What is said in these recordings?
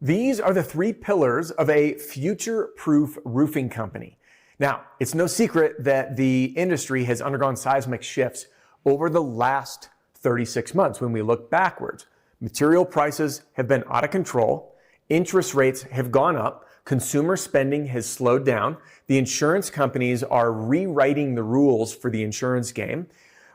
These are the three pillars of a future-proof roofing company. Now, it's no secret that the industry has undergone seismic shifts over the last 36 months. When we look backwards, material prices have been out of control, interest rates have gone up, consumer spending has slowed down, the insurance companies are rewriting the rules for the insurance game.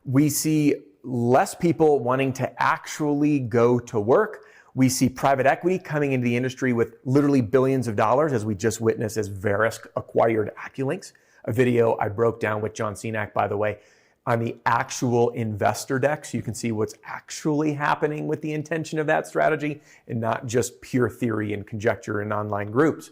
We see less people wanting to actually go to work. We see private equity coming into the industry with literally billions of dollars, as we just witnessed as Verisk acquired Acculinks, a video I broke down with John Cenac, by the way, on the actual investor deck, so you can see what's actually happening with the intention of that strategy and not just pure theory and conjecture in online groups.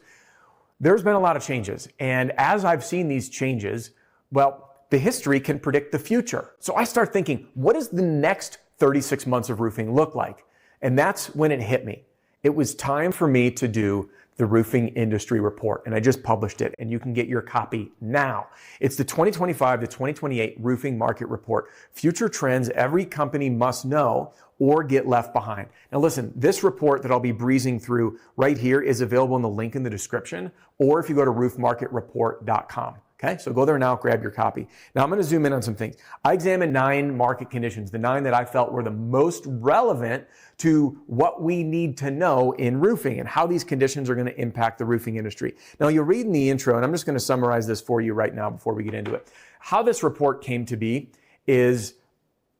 There's been a lot of changes, and as I've seen these changes, well, the history can predict the future. So I start thinking, what does the next 36 months of roofing look like? And that's when it hit me. It was time for me to do the roofing industry report, and I just published it, and you can get your copy now. It's the 2025 to 2028 roofing market report, future trends every company must know or get left behind. Now listen, this report that I'll be breezing through right here is available in the link in the description, or if you go to roofmarketreport.com. Okay, so go there now, grab your copy. Now I'm going to zoom in on some things. I examined 9 market conditions, the 9 that I felt were the most relevant to what we need to know in roofing and how these conditions are going to impact the roofing industry. Now you'll read in the intro, and I'm just going to summarize this for you right now before we get into it. How this report came to be is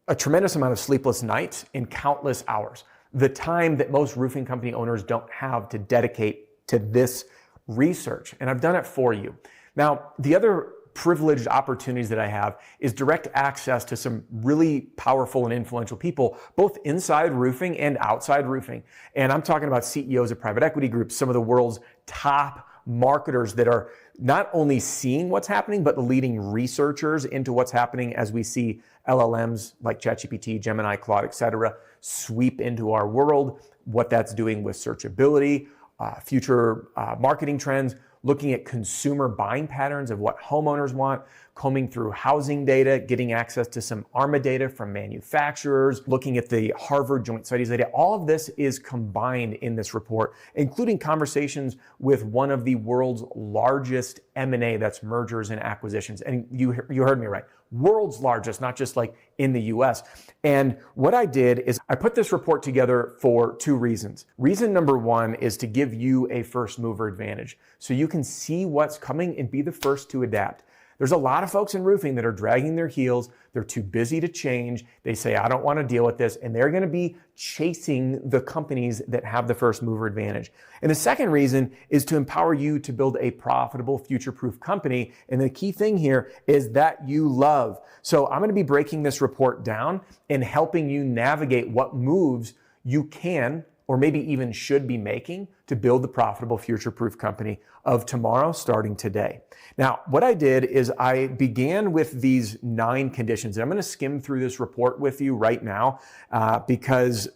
a tremendous amount of sleepless nights and countless hours. The time that most roofing company owners don't have to dedicate to this research, and I've done it for you. Now, the other privileged opportunities that I have is direct access to some really powerful and influential people, both inside roofing and outside roofing. And I'm talking about CEOs of private equity groups, some of the world's top marketers that are not only seeing what's happening, but leading researchers into what's happening as we see LLMs like ChatGPT, Gemini, Claude, etc., sweep into our world, what that's doing with searchability, future marketing trends, looking at consumer buying patterns of what homeowners want, combing through housing data, getting access to some ARMA data from manufacturers, looking at the Harvard Joint Studies data. All of this is combined in this report, including conversations with one of the world's largest M&A, that's mergers and acquisitions. And you heard me right, world's largest, not just like in the US. And what I did is I put this report together for 2 reasons. Reason number 1 is to give you a first mover advantage so you can see what's coming and be the first to adapt. There's a lot of folks in roofing that are dragging their heels. They're too busy to change. They say, I don't want to deal with this. And they're going to be chasing the companies that have the first mover advantage. And the second reason is to empower you to build a profitable, future-proof company. And the key thing here is that you love. So I'm going to be breaking this report down and helping you navigate what moves you can or maybe even should be making to build the profitable future-proof company of tomorrow, starting today. Now, what I did is I began with these 9 conditions. And I'm going to skim through this report with you right now because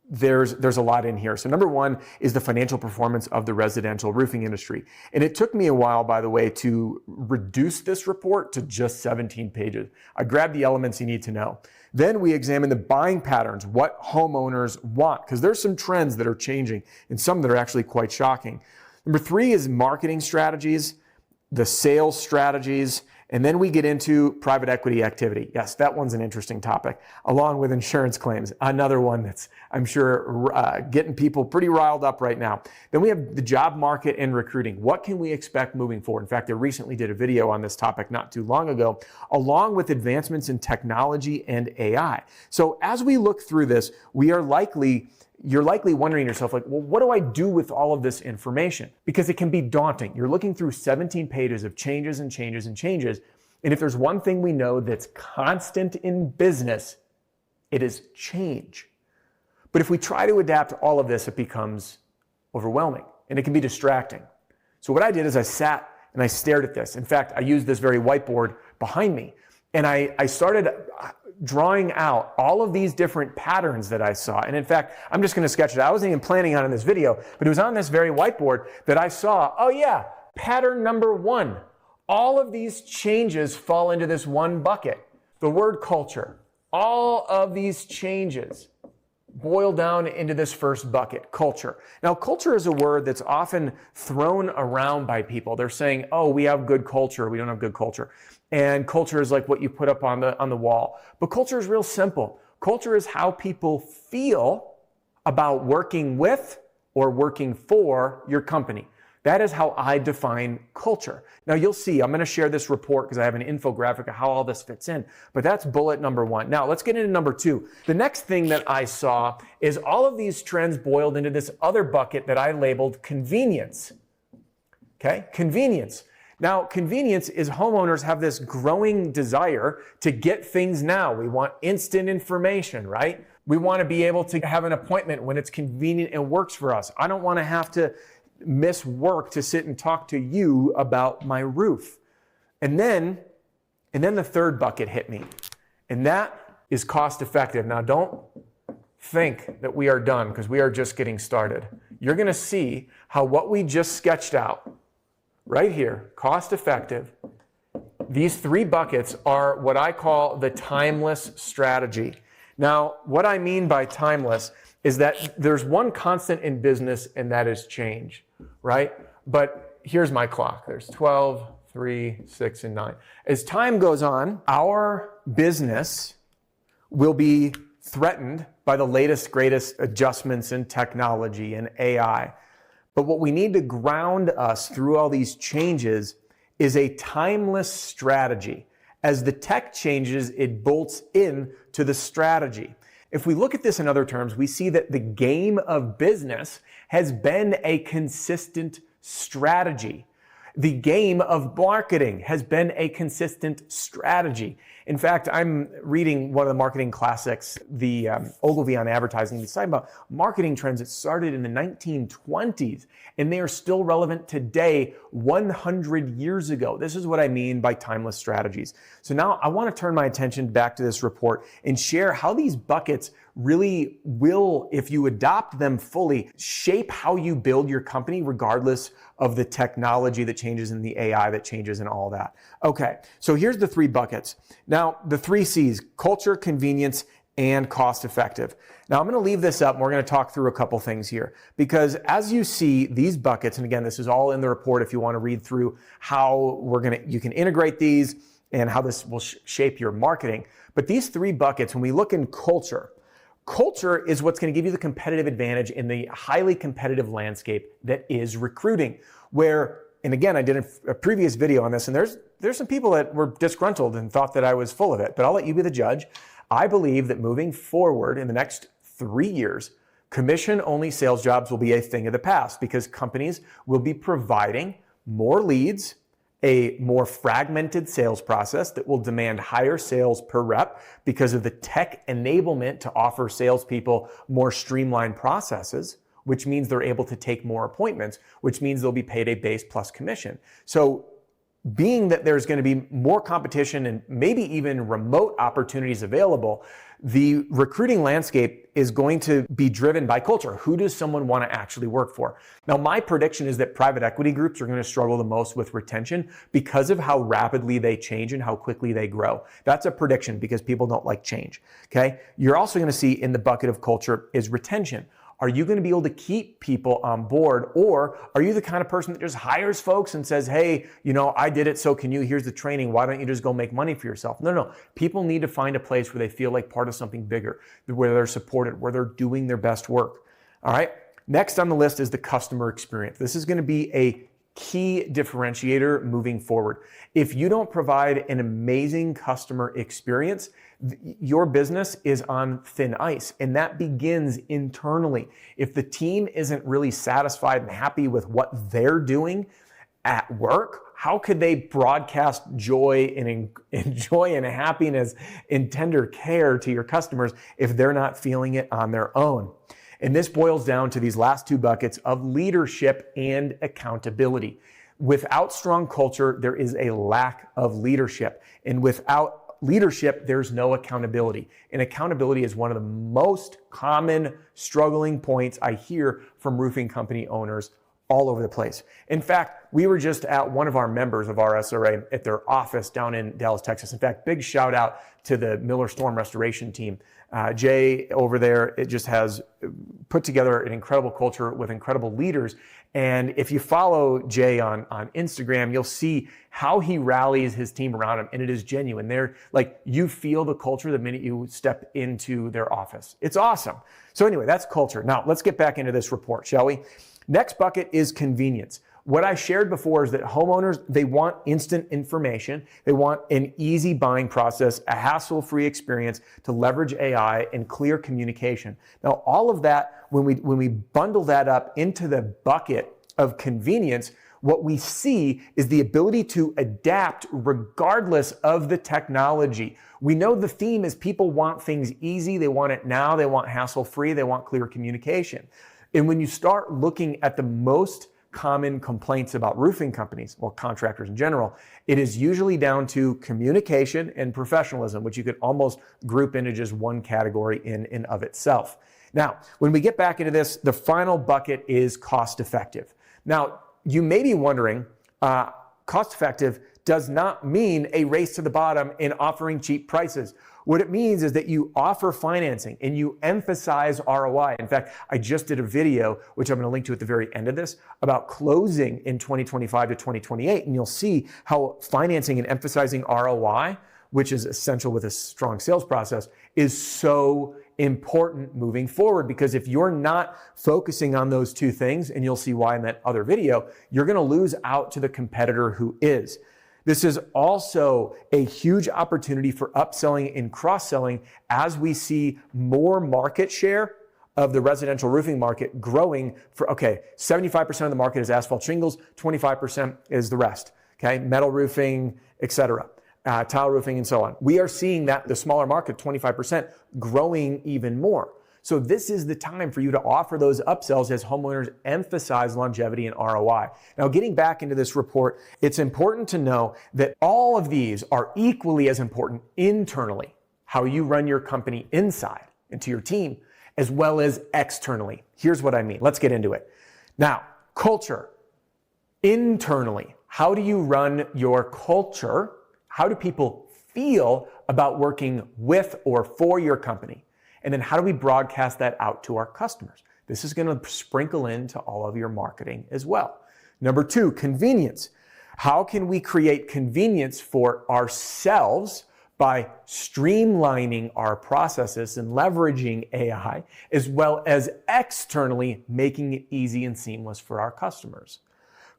there's a lot in here. So number 1 is the financial performance of the residential roofing industry. And it took me a while, by the way, to reduce this report to just 17 pages. I grabbed the elements you need to know. Then we examine the buying patterns, what homeowners want, because there's some trends that are changing and some that are actually quite shocking. Number 3 is marketing strategies, the sales strategies, and then we get into private equity activity. Yes, that one's an interesting topic, along with insurance claims, another one that's, I'm sure, getting people pretty riled up right now. Then we have the job market and recruiting. What can we expect moving forward? In fact, I recently did a video on this topic not too long ago, along with advancements in technology and AI. So as we look through this, you're likely wondering to yourself, like, well, what do I do with all of this information? Because it can be daunting. You're looking through 17 pages of changes and changes and changes. And if there's one thing we know that's constant in business, it is change. But if we try to adapt all of this, it becomes overwhelming and it can be distracting. So what I did is I sat and I stared at this. In fact, I used this very whiteboard behind me. And I started drawing out all of these different patterns that I saw. And in fact, I'm just going to sketch it. I wasn't even planning on it in this video, but it was on this very whiteboard that I saw, oh yeah, pattern number 1. All of these changes fall into this one bucket, the word culture. All of these changes boil down into this first bucket, culture. Now, culture is a word that's often thrown around by people. They're saying, oh, we have good culture, we don't have good culture. And culture is like what you put up on the wall. But culture is real simple. Culture is how people feel about working with or working for your company. That is how I define culture. Now you'll see, I'm going to share this report because I have an infographic of how all this fits in, but that's bullet number one. Now let's get into number two. The next thing that I saw is all of these trends boiled into this other bucket that I labeled convenience. Okay, convenience. Now, convenience is homeowners have this growing desire to get things now. We want instant information, right? We want to be able to have an appointment when it's convenient and works for us. I don't want to have to miss work to sit and talk to you about my roof. And then the third bucket hit me, and that is cost effective. Now, don't think that we are done because we are just getting started. You're going to see how what we just sketched out right here, cost effective, these three buckets are what I call the timeless strategy. Now, what I mean by timeless is that there's one constant in business, and that is change, right? But here's my clock. There's 12, 3, 6, and 9. As time goes on, our business will be threatened by the latest, greatest adjustments in technology and AI. But what we need to ground us through all these changes is a timeless strategy. As the tech changes, it bolts in to the strategy. If we look at this in other terms, we see that the game of business has been a consistent strategy. The game of marketing has been a consistent strategy. In fact, I'm reading one of the marketing classics, the Ogilvy on Advertising. He's talking about marketing trends that started in the 1920s, and they are still relevant today, 100 years ago. This is what I mean by timeless strategies. So now I want to turn my attention back to this report and share how these buckets really will, if you adopt them fully, shape how you build your company regardless of the technology that changes and the AI that changes and all that. Okay, so here's the three buckets. Now, the three C's, culture, convenience, and cost effective. Now, I'm going to leave this up and we're going to talk through a couple things here because as you see these buckets, and again, this is all in the report if you want to read through how you can integrate these and how this will shape your marketing. But these three buckets, when we look in culture is what's going to give you the competitive advantage in the highly competitive landscape that is recruiting. And again, I did a previous video on this, and there's some people that were disgruntled and thought that I was full of it, but I'll let you be the judge. I believe that moving forward in the next 3 years, commission-only sales jobs will be a thing of the past because companies will be providing more leads, a more fragmented sales process that will demand higher sales per rep because of the tech enablement to offer salespeople more streamlined processes, which means they're able to take more appointments, which means they'll be paid a base plus commission. So being that there's going to be more competition and maybe even remote opportunities available, the recruiting landscape is going to be driven by culture. Who does someone want to actually work for? Now, my prediction is that private equity groups are going to struggle the most with retention because of how rapidly they change and how quickly they grow. That's a prediction because people don't like change. Okay. You're also going to see in the bucket of culture is retention. Are you going to be able to keep people on board, or are you the kind of person that just hires folks and says, hey, I did it, so can you? Here's the training. Why don't you just go make money for yourself? No. People need to find a place where they feel like part of something bigger, where they're supported, where they're doing their best work. All right. Next on the list is the customer experience. This is going to be a key differentiator moving forward. If you don't provide an amazing customer experience, your business is on thin ice, and that begins internally. If the team isn't really satisfied and happy with what they're doing at work, how could they broadcast joy and happiness and tender care to your customers if they're not feeling it on their own? And this boils down to these last two buckets of leadership and accountability. Without strong culture, there is a lack of leadership. And without leadership, there's no accountability. And accountability is one of the most common struggling points I hear from roofing company owners all over the place. In fact, we were just at one of our members of RSRA at their office down in Dallas, Texas. In fact, big shout out to the Miller Storm Restoration team. Jay over there, it just has put together an incredible culture with incredible leaders. And if you follow Jay on Instagram, you'll see how he rallies his team around him, and it is genuine. They're like, you feel the culture the minute you step into their office. It's awesome. So anyway, that's culture. Now let's get back into this report, shall we? Next bucket is convenience. What I shared before is that homeowners, they want instant information. They want an easy buying process, a hassle-free experience to leverage AI and clear communication. Now, all of that, when we bundle that up into the bucket of convenience, what we see is the ability to adapt regardless of the technology. We know the theme is people want things easy. They want it now. They want hassle-free. They want clear communication. And when you start looking at the most common complaints about roofing companies, or contractors in general, it is usually down to communication and professionalism, which you could almost group into just one category in and of itself. Now, when we get back into this, the final bucket is cost effective. Now, you may be wondering, cost effective does not mean a race to the bottom in offering cheap prices. What it means is that you offer financing and you emphasize ROI. In fact, I just did a video, which I'm going to link to at the very end of this, about closing in 2025 to 2028. And you'll see how financing and emphasizing ROI, which is essential with a strong sales process, is so important moving forward. Because if you're not focusing on those two things, and you'll see why in that other video, you're going to lose out to the competitor who is. This is also a huge opportunity for upselling and cross-selling as we see more market share of the residential roofing market growing for, 75% of the market is asphalt shingles, 25% is the rest, okay? Metal roofing, etc., tile roofing, and so on. We are seeing that the smaller market, 25%, growing even more. So this is the time for you to offer those upsells as homeowners emphasize longevity and ROI. Now, getting back into this report, it's important to know that all of these are equally as important internally, how you run your company inside and to your team, as well as externally. Here's what I mean. Let's get into it. Now, culture. Internally, how do you run your culture? How do people feel about working with or for your company? And then how do we broadcast that out to our customers? This is going to sprinkle into all of your marketing as well. Number two, convenience. How can we create convenience for ourselves by streamlining our processes and leveraging AI, as well as externally making it easy and seamless for our customers?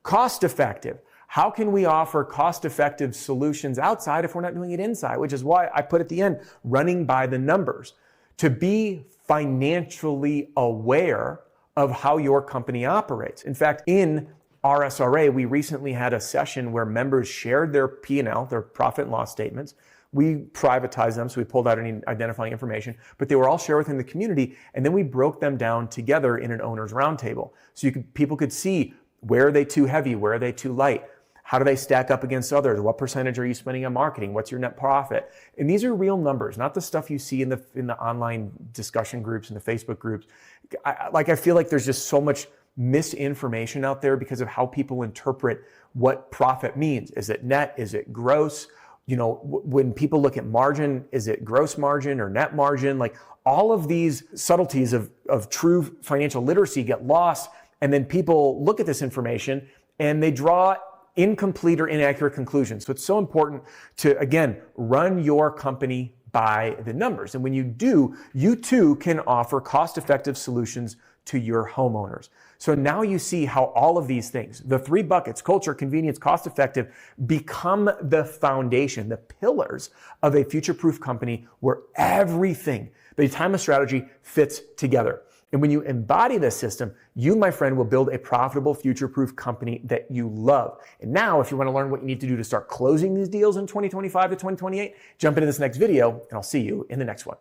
Cost effective. How can we offer cost-effective solutions outside if we're not doing it inside? Which is why I put at the end, running by the numbers. To be financially aware of how your company operates. In fact, in RSRA, we recently had a session where members shared their P&L, their profit and loss statements. We privatized them, so we pulled out any identifying information, but they were all shared within the community, and then we broke them down together in an owner's roundtable. So people could see, where are they too heavy, where are they too light? How do they stack up against others? What percentage are you spending on marketing? What's your net profit? And these are real numbers, not the stuff you see in the online discussion groups and the Facebook groups. I feel like there's just so much misinformation out there because of how people interpret what profit means. Is it net? Is it gross? You know, when people look at margin, is it gross margin or net margin? Like, all of these subtleties of true financial literacy get lost. And then people look at this information and they draw incomplete or inaccurate conclusions. So it's so important to, again, run your company by the numbers. And when you do, you too can offer cost-effective solutions to your homeowners. So now you see how all of these things, the three buckets, culture, convenience, cost-effective, become the foundation, the pillars of a future-proof company where everything, the time of strategy, fits together. And when you embody this system, you, my friend, will build a profitable, future-proof company that you love. And now, if you want to learn what you need to do to start closing these deals in 2025 to 2028, jump into this next video, and I'll see you in the next one.